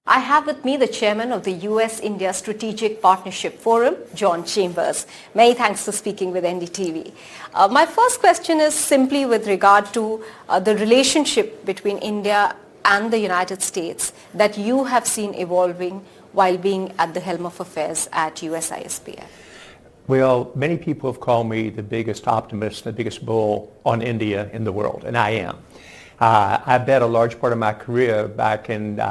I have with me the chairman of the US-India Strategic Partnership Forum, John Chambers. Many thanks for speaking with NDTV. My first question is simply with regard to the relationship between India and the United States that you have seen evolving while being at the helm of affairs at USISPF. Well, many people have called me the biggest optimist, the biggest bull on India in the world, and I am. I bet a large part of my career back in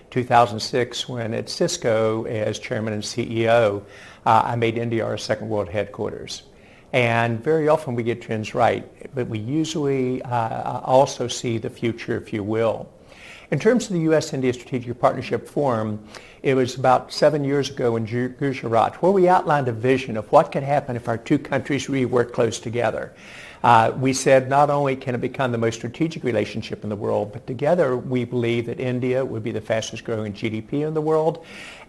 2006 when at Cisco as chairman and CEO, I made India our second world headquarters. And very often we get trends right, but we usually also see the future, if you will. In terms of the U.S.-India Strategic Partnership Forum, it was about 7 years ago in Gujarat where we outlined a vision of what could happen if our two countries really work close together. We said not only can it become the most strategic relationship in the world, but together we believe that India would be the fastest growing GDP in the world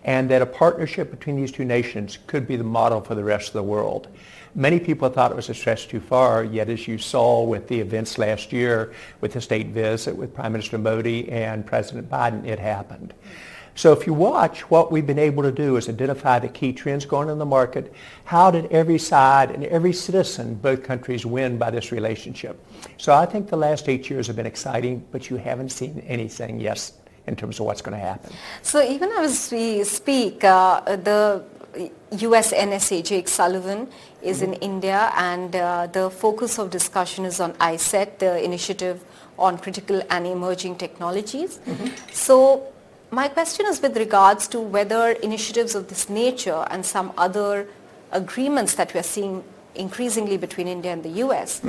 and that a partnership between these two nations could be the model for the rest of the world. Many people thought it was a stretch too far, yet as you saw with the events last year with the state visit with Prime Minister Modi and President Biden, it happened. So if you watch, what we've been able to do is identify the key trends going on in the market. How did every side and every citizen, both countries, win by this relationship? So I think the last 8 years have been exciting, but you haven't seen anything yet in terms of what's going to happen. So even as we speak, the US NSA, Jake Sullivan, is in India, and the focus of discussion is on ISET, the initiative on critical and emerging technologies. So my question is with regards to whether initiatives of this nature and some other agreements that we are seeing increasingly between India and the US,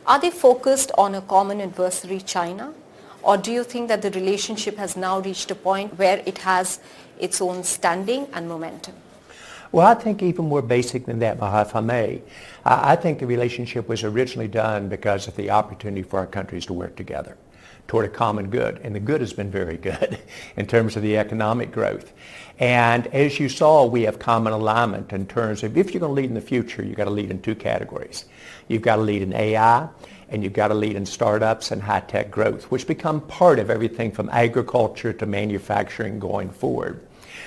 are they focused on a common adversary, China? Or do you think that the relationship has now reached a point where it has its own standing and momentum? Well, I think even more basic than that, Maha, if I may. I think the relationship was originally done because of the opportunity for our countries to work together toward a common good. And the good has been very good in terms of the economic growth. And as you saw, we have common alignment in terms of if you're going to lead in the future, you've got to lead in two categories. You've got to lead in AI, and you've got to lead in startups and high-tech growth, which become part of everything from agriculture to manufacturing going forward.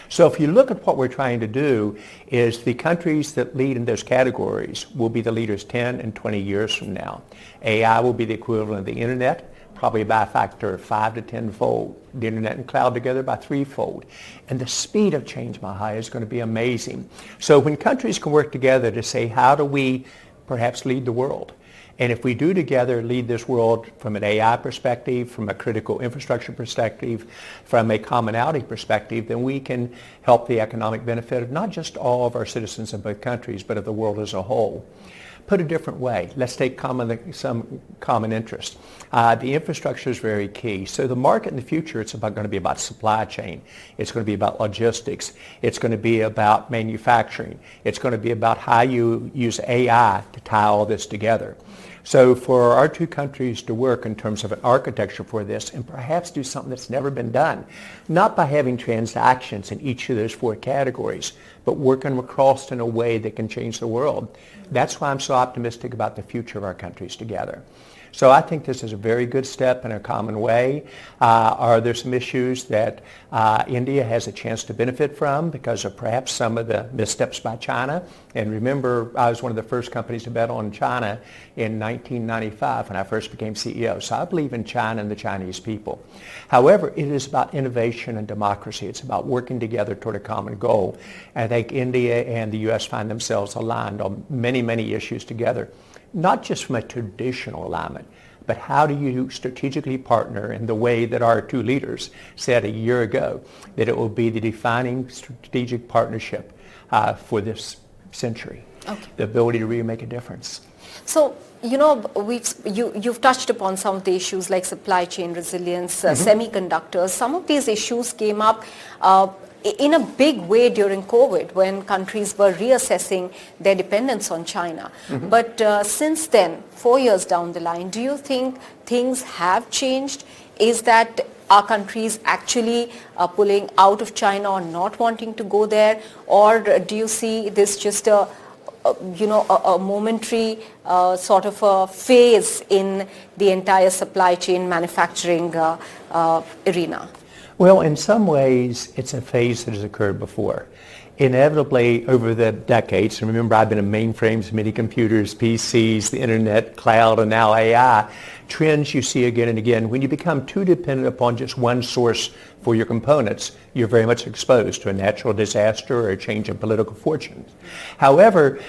So if you look at what we're trying to do is the countries that lead in those categories will be the leaders 10 and 20 years from now. AI will be the equivalent of the internet, probably by a factor of 5 to 10-fold. The internet and cloud together by 3-fold. And the speed of change, Maha, is going to be amazing. So when countries can work together to say, how do we perhaps lead the world? And if we do together lead this world from an AI perspective, from a critical infrastructure perspective, from a commonality perspective, then we can help the economic benefit of not just all of our citizens in both countries, but of the world as a whole. Put a different way, let's take some common interest. The infrastructure is very key. So the market in the future, it's going to be about supply chain. It's going to be about logistics. It's going to be about manufacturing. It's going to be about how you use AI to tie all this together. So for our two countries to work in terms of an architecture for this and perhaps do something that's never been done, not by having transactions in each of those 4 categories, but working across in a way that can change the world. That's why I'm so optimistic about the future of our countries together. So I think this is a very good step in a common way. Are there some issues that India has a chance to benefit from because of perhaps some of the missteps by China? And remember, I was one of the first companies to bet on China in 1995 when I first became CEO. So I believe in China and the Chinese people. However, it is about innovation and democracy. It's about working together toward a common goal. And I think India and the U.S. find themselves aligned on many, many issues together. Not just from a traditional alignment, but how do you strategically partner in the way that our two leaders said a year ago, that it will be the defining strategic partnership for this century. Okay. The ability to really make a difference. So, you know, you've touched upon some of the issues like supply chain resilience, semiconductors. Some of these issues came up in a big way during COVID when countries were reassessing their dependence on China. But since then, 4 years down the line, do you think things have changed? Is that our countries actually pulling out of China or not wanting to go there? Or do you see this just a momentary sort of a phase in the entire supply chain manufacturing arena? Well, in some ways, it's a phase that has occurred before. Inevitably, over the decades, and remember I've been in mainframes, mini computers, PCs, the internet, cloud, and now AI, trends you see again and again. When you become too dependent upon just one source for your components, you're very much exposed to a natural disaster or a change in political fortunes. However,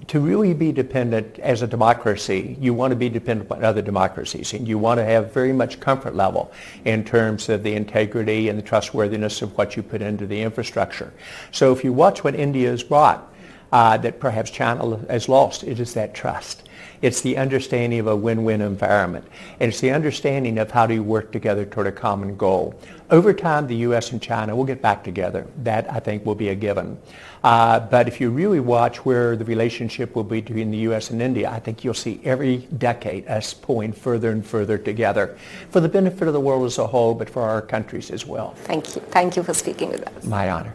to really be dependent as a democracy, you want to be dependent on other democracies, and you want to have very much comfort level in terms of the integrity and the trustworthiness of what you put into the infrastructure. So if you watch what India has brought, that perhaps China has lost, it is that trust. It's the understanding of a win-win environment. And it's the understanding of how do you work together toward a common goal. Over time, the U.S. and China will get back together. That, I think, will be a given. But if you really watch where the relationship will be between the U.S. and India, I think you'll see every decade us pulling further and further together for the benefit of the world as a whole, but for our countries as well. Thank you. Thank you for speaking with us. My honor.